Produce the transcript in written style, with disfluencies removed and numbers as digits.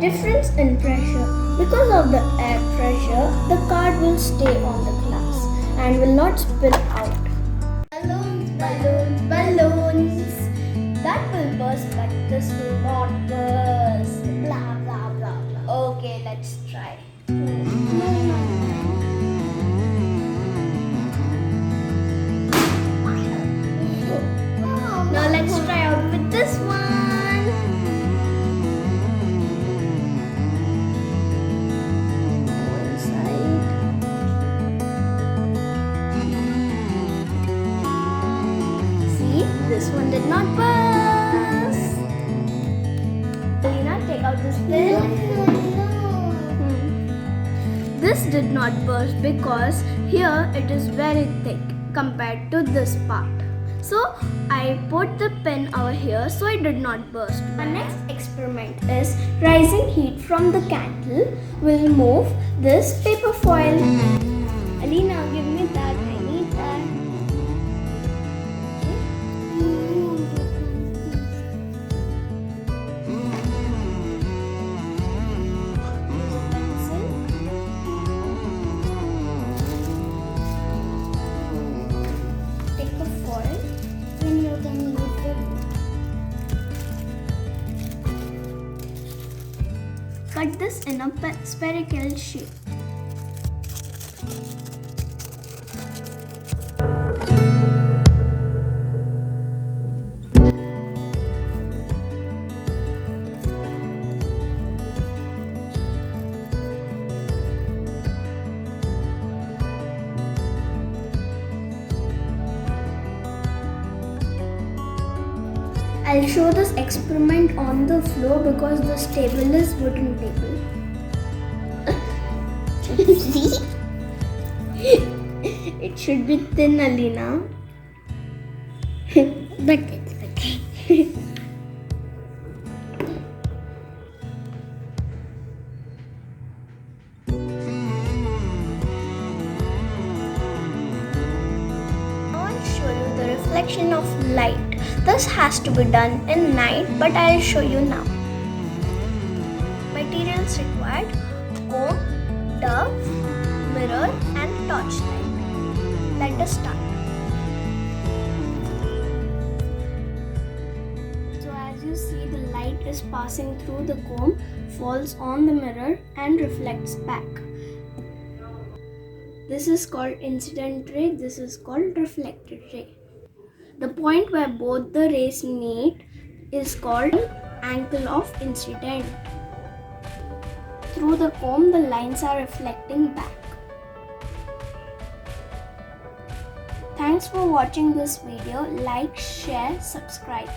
Difference in pressure. Because of the air pressure, the card will stay on the glass and will not spill out. Balloons, balloons, balloons. That will burst, but this will not burst. Blah, blah, blah, blah. Okay, let's try. Now let's try out with this one. One side. See, this one did not burst. Alina, take out this pin. This did not burst because here it is very thick compared to this part. So I put the pin over here so it did not burst. Our next experiment is rising heat from the candle will move this paper foil. Alina, give me that. I need that. Take a foil. Cut this in a spherical shape. I'll show this experiment on the floor because this table is wooden table. See? It should be thin, Alina. But it's okay. I'll show you the reflection of light. This has to be done in night, but I'll show you now. Materials required: comb, dove, mirror and torchlight. Let us start. So as you see, the light is passing through the comb, falls on the mirror and reflects back. This is called incident ray, this is called reflected ray. The point where both the rays meet is called angle of incident. Through the comb, the lines are reflecting back. Thanks for watching this video. Like, share, subscribe.